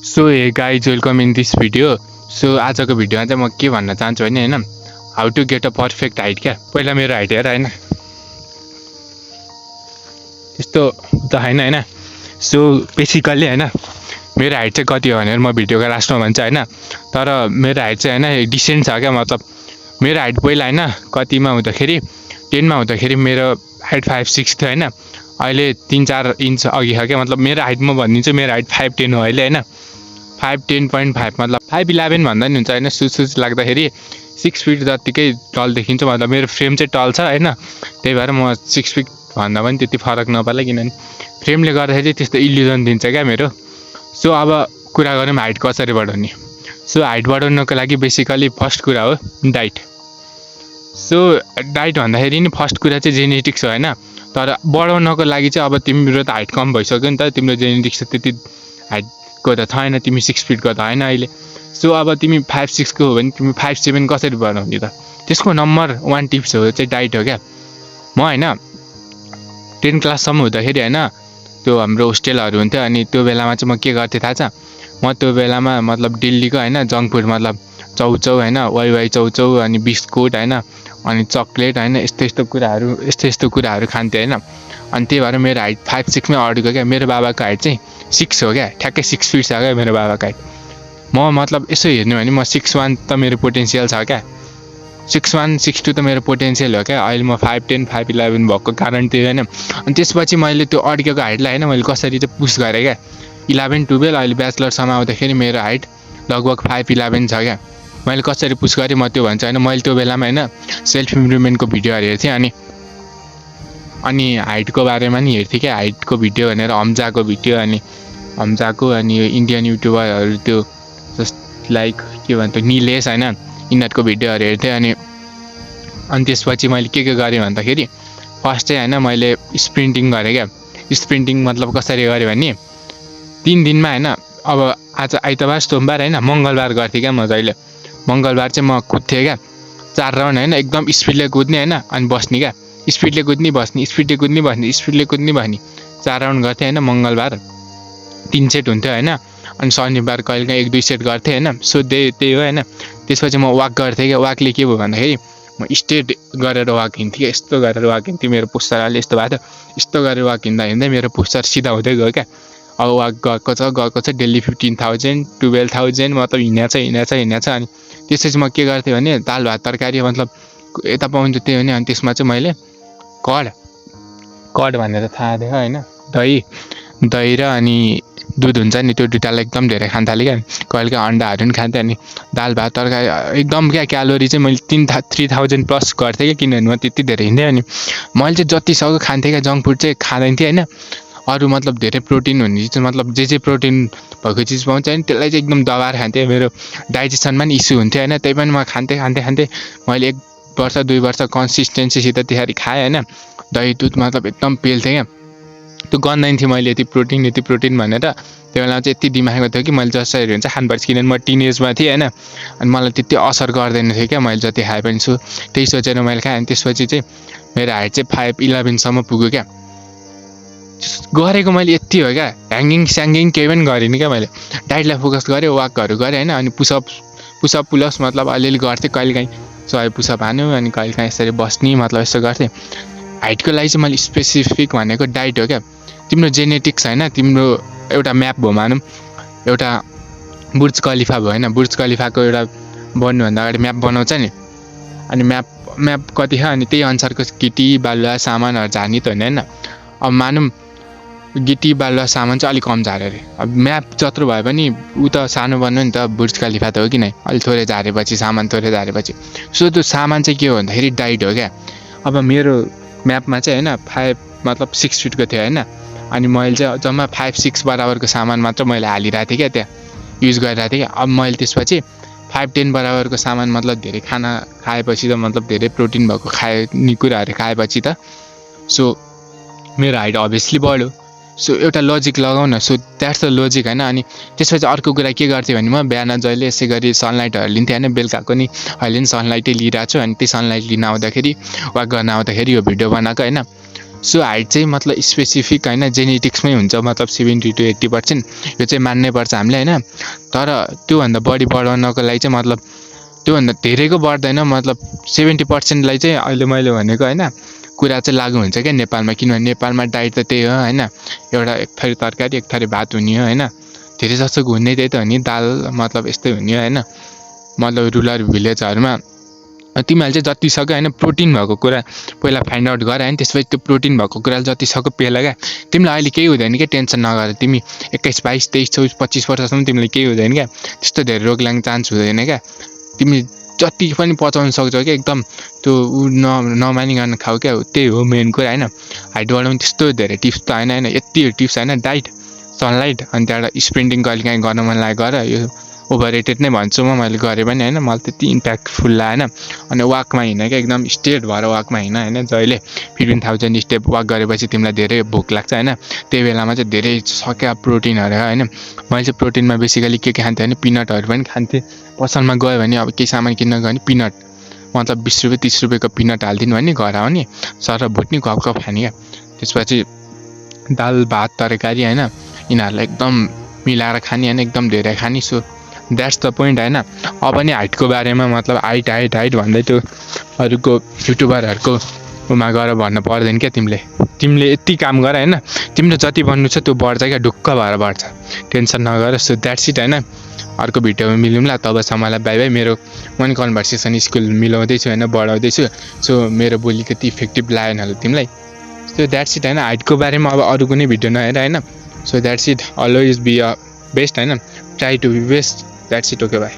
So hey guys welcome in this video. So आजको भिडियोमा चाहिँ म के भन्न चाहन्छु भने हैन how to get a perfect height क्या। पहिला मेरो हाइट हेर हैन त्यस्तो त हैन सो बेसिकली हैन मेरो हाइट चाहिँ कति हो भनेर म भिडियोको लास्टमा भन्छु हैन। तर मेरो हाइट चाहिँ हैन डिसेन्ट छ क्या। मतलब मेरो हाइट पहिला हैन कतिमा हुँदाखेरि 10 मा हुँदाखेरि मेरो हाइट 5'6" थियो हैन। अहिले 3-4 इन्च अघि छ क्या। मतलब मेरो हाइट म भनिदिन्छु मेरो हाइट 5'10" हो अहिले हैन। 5'10.5 मतलब 5'11" भन्दा नि हुन्छ हैन। सुज लाग्दाखेरि 6 फिट जतिकै टल देखिन्छ। मतलब मेरो फ्रेम चाहिँ टल छ हैन, त्यही भएर म 6 फिट भन्दा पनि त्यति फरक नपर्ला, किनभने फ्रेमले गर्दाखेरि त्यस्तो इल्युजन दिन्छ क्या मेरो। सो अब कुरा गरौँ हाइट कसरी बढाउने। सो हाइट बढाउनको लागि बेसिकली फर्स्ट कुरा हो डाइट। सो डाइट भन्दाखेरि नि फर्स्ट कुरा चाहिँ जेनेटिक्स हो हैन। तर बढाउनको लागि चाहिँ अब तिम्रो त हाइट कम भइसक्यो नि त, तिम्रो जेनेटिक्स त्यति हाइटको त छैन, तिमी 6 फिटको त हैन अहिले। सो अब तिमी 5'6" को हो भने तिमी 5'7" कसरी बनाउने त, त्यसको नम्बर 1 टिप्स हो चाहिँ डाइट हो क्या। म हैन 10 क्लाससम्म हुँदाखेरि हैन त्यो हाम्रो होस्टेलहरू हुन्थ्यो, अनि त्यो बेलामा चाहिँ म के गर्थेँ थाहा छ, म त्यो बेलामा मतलब दिल्लीको हैन जङ्क फुड मतलब चाउचाउ हैन, वाइ चाउचाउ अनि बिस्कुट हैन अनि चक्लेट हैन यस्तो कुराहरू खान्थेँ हैन। अनि त्यही भएर मेरो हाइट 5'6" मै अड्को क्या। मेरो बाबाको हाइट चाहिँ 6 हो क्या, ठ्याक्कै 6 फिट छ क्या मेरो बाबाको हाइट। म मतलब यसो हेर्नु भने म 6'1" त मेरो पोटेन्सियल छ क्या। 6'1", 6'2" त मेरो पोटेन्सियल हो क्या। अहिले म 5'10", 5'11" भएको कारण त्यो हैन। अनि त्यसपछि मैले त्यो अड्केको हाइटलाई हैन मैले कसरी चाहिँ पुस गरेँ क्या। 11, 12 अहिले ब्याचलरसम्म आउँदाखेरि मेरो हाइट लगभग 5'11" छ क्या। मैले कसरी पुस गरेँ म त्यो भन्छु हैन। मैले त्यो बेलामा हैन सेल्फ इम्प्रुभमेन्टको भिडियोहरू हेर्थेँ, अनि हाइटको बारेमा नि हेर्थेँ क्या। हाइटको भिडियो भनेर हमजाको भिडियो, अनि हमजाको अनि यो इन्डियन युट्युबरहरू त्यो जस्ट लाइक के भन्छ निलेश हैन यिनीहरूको भिडियोहरू हेर्थेँ। अनि त्यसपछि मैले के गरेँ भन्दाखेरि फर्स्ट चाहिँ हैन मैले स्प्रिन्टिङ गरेँ क्या। स्प्रिन्टिङ मतलब कसरी गरेँ भने 3 दिनमा हैन, अब आज आइतबार सोमबार हैन मङ्गलबार गर्थेँ क्या। म जहिले मङ्गलबार चाहिँ म कुद्थेँ क्या 4 राउन्ड हैन, एकदम स्पिडले कुद्ने हैन अनि बस्ने क्या। स्पिडले कुद्ने बस्ने, स्पिडले कुद्ने बस्ने, स्पिडले कुद्ने बस्ने 4 राउन्ड गर्थेँ हैन। मङ्गलबार 3 सेट हुन्थ्यो हैन, अनि शनिबार कहिलेकाहीँ 1-2 सेट गर्थेँ हैन। सो त्यही हो हैन। त्यसपछि म वाक गर्थेँ क्या। वाकले के भयो भन्दाखेरि म स्ट्रेट गरेर वाक हिँड्थेँ क्या। यस्तो गरेर वाक हिँड्थेँ, मेरो पोस्चर अहिले यस्तो भएको थियो। यस्तो गरेर वाक हिँड्दा मेरो पोस्चर सिधा हुँदै गयो क्या। अब वाक गएको छ डेली 15,000 12,000 मतलब हिँडेछ। अनि त्यसपछि म के गर्थेँ भने दाल भात तरकारी मतलब यता पाउँथ्यो त्यही हो नि। अनि त्यसमा चाहिँ मैले कड भनेर थाहा थियो हैन, दही र अनि दुध हुन्छ नि, त्यो दुइटालाई एकदम धेरै खान थालेँ क्या। कहिलेकाहीँ अन्डाहरू पनि खान्थेँ। अनि दाल भात तरकारी एकदम क्या। क्यालोरी चाहिँ मैले 3,000 प्लस गर्थेँ क्या, किनभने म त्यति धेरै हिँड्थेँ। अनि मैले चाहिँ जति सक्दो खान्थेँ क्या। जङ्क फुड चाहिँ खाँदैन थिएँ हैन। अरू मतलब धेरै प्रोटिन हुने चिज मतलब जे प्रोटिन भएको चिज पाउँछ नि त्यसलाई चाहिँ एकदम दबाएर खान्थेँ। मेरो डाइजेसनमा नि इस्यु हुन्थ्यो हैन, त्यही पनि म खान्थेँ। मैले 1 वर्ष 2 वर्ष कन्सिस्टेन्सीसित त्यसरी खाएँ हैन। दही दुध मतलब एकदम पेल्थेँ क्या। त्यो गन्दैन थिएँ मैले यति प्रोटिन भनेर। त्यो बेलामा चाहिँ यति दिमागमा थियो कि मैले जसरी हुन्छ खानुपर्छ, किनभने म टिनेजमा थिएँ हैन। अनि मलाई त्यति असर गर्दैन थियो क्या मैले जति खाए पनि। सो त्यही सोचेर मैले खाएँ। अनि त्यसपछि चाहिँ मेरो हाइट चाहिँ 5'11" सम्म पुग्यो क्या। गरेको मैले यति हो क्या। ह्याङ्गिङ स्याङ्गिङ केही पनि गरिनँ क्या। मैले डाइटलाई फोकस गरेँ, वाकहरू गरेँ हैन। अनि पुसअप पुलअप्स मतलब अलिअलि गर्थेँ, कहिलेकाहीँ 100 पुसअप हान्यो, अनि कहिलेकाहीँ यसरी बस्ने मतलब यस्तो गर्थेँ। हाइटको लागि चाहिँ मैले स्पेसिफिक भनेको डाइट हो क्या। तिम्रो जेनेटिक्स हैन, तिम्रो एउटा म्याप भयो मानौँ, एउटा बुर्ज खलिफा भयो हैन। बुर्ज खलिफाको एउटा बन्नुभन्दा अगाडि म्याप बनाउँछ नि, अनि म्याप कति छ अनि त्यही अनुसारको गिटी बालुवा सामानहरू झार्ने त होइन हैन। अब मानौँ गिटी बालुवा सामान चाहिँ अलिक कम झार्यो अरे, अब म्याप जत्रो भए पनि ऊ त सानो बन्यो नि त। बुर्ज खलिफा त हो कि नै, अलि थोरै झारेपछि सामान थोरै झारेपछि। सो त्यो सामान चाहिँ के हो भन्दाखेरि डाइट हो क्या। अब मेरो म्यापमा चाहिँ हैन 6 फिटको थियो हैन। अनि मैले चाहिँ जम्मा 5-6 बराबरको सामान मात्र मैले हालिरहेको थिएँ क्या, त्यहाँ युज गरिरहेको थिएँ क्या। अब मैले त्यसपछि 5-10 बराबरको सामान मतलब धेरै खाना खाएपछि त मतलब धेरै प्रोटिन भएको खाने कुराहरू खाएपछि त सो मेरो हाइट अभियसली बढ्यो। सो एउटा लजिक लगाउँ न। सो द्याट्स द लजिक हैन। अनि त्यसपछि अर्को कुरा के गर्थेँ भने म बिहान जहिले यसै गरी सनलाइटहरू लिन्थेँ हैन। बेलुकाको नि अहिले नि सनलाइटै लिइरहेको छु। अनि त्यो सनलाइट लिन आउँदाखेरि वाक गर्न आउँदाखेरि यो भिडियो बनाएको हैन। सो हाइट चाहिँ मतलब स्पेसिफिक होइन जेनेटिक्समै हुन्छ, मतलब 70 to 80%। यो चाहिँ मान्नै पर्छ हामीले होइन। तर त्योभन्दा बढी बढाउनको लागि चाहिँ मतलब त्योभन्दा धेरैको बढ्दैन, मतलब 70%लाई चाहिँ अहिले मैले भनेको होइन कुरा चाहिँ लागु हुन्छ क्या नेपालमा, किनभने नेपालमा डाइट त त्यही हो होइन, एउटा एक थरी तरकारी एक थरी भात हुने हो होइन, धेरै जसोको हुने त्यही त हो नि, दाल मतलब यस्तै हुने हो होइन, मतलब रुरल भिलेजहरूमा। तिमीहरूले चाहिँ जति सक्यो होइन प्रोटिन भएको कुरा पहिला फाइन्ड आउट गर होइन, त्यसपछि त्यो प्रोटिन भएको कुरा जति सक्यो पेला क्या, तिमीलाई अहिले केही हुँदैन क्या, टेन्सन नगर। तिमी 21, 22, 23, 24, 25 वर्षसम्म तिमीलाई केही हुँदैन क्या, त्यस्तो धेरै रोग लाग्ने चान्स हुँदैन क्या। तिमी जति पनि पचाउन सक्छौ क्या, एकदम त्यो नमानिकन खाऊ क्या, त्यही हो मेन कुरा होइन। हाइट बढाउनु त्यस्तो धेरै टिप्स त होइन होइन, यति टिप्स होइन, डाइट, सनलाइट, अनि त्यहाँबाट स्प्रिन्टिङ कहिले काहीँ गर्न मन लाग्यो गर। यो ओभररेटेड नै भन्छु मैले गरेँ पनि होइन, मलाई त्यति इम्प्याक्टफुल लागेन। अनि वाकमा हिँड क्या, एकदम स्ट्रेट भएर वाकमा हिँड होइन, जहिले 15,000 स्टेप वाक गरेपछि तिमीलाई धेरै भोक लाग्छ होइन, त्यही बेलामा चाहिँ धेरै सक्या प्रोटिनहरू होइन। मैले चाहिँ प्रोटिनमा बेसिकली के खान्थेँ होइन, पिनटहरू पनि खान्थेँ। पसलमा गयो भने अब केही सामान किन्न गयो भने पिनट, मतलब 20 रुपियाँ 30 रुपियाँको पिनट हालिदिनु भने घर आउने सर भुट्ने गफ खाने क्या। त्यसपछि दाल भात तरकारी होइन, यिनीहरूलाई एकदम मिलाएर खाने होइन, एकदम धेरै खाने। सो द्याट्स द पोइन्ट होइन। अब नि हाइटको बारेमा मतलब हाइट भन्दै त्यो अरूको युट्युबरहरूको उमा गएर भन्न पर्दैन क्या। तिमीले यति काम गर होइन, तिमीले जति भन्नु छ त्यो बढ्छ क्या, ढुक्क भएर बढ्छ, टेन्सन नगर। सो द्याट्स इट होइन, अर्को भिडियोमा मिलौँला। तबसम्मलाई बाई बाई। मेरो मनी कन्भर्सेसन स्किल मिलाउँदैछु होइन, बढाउँदैछु। सो मेरो बोली कति इफेक्टिभ लागेन होला तिमीलाई। सो द्याट्स इट होइन, हाइटको बारेमा अब अरू कुनै भिडियो नहेर होइन। So that's it, always be a best होइन, try to be best. That's it, okay by.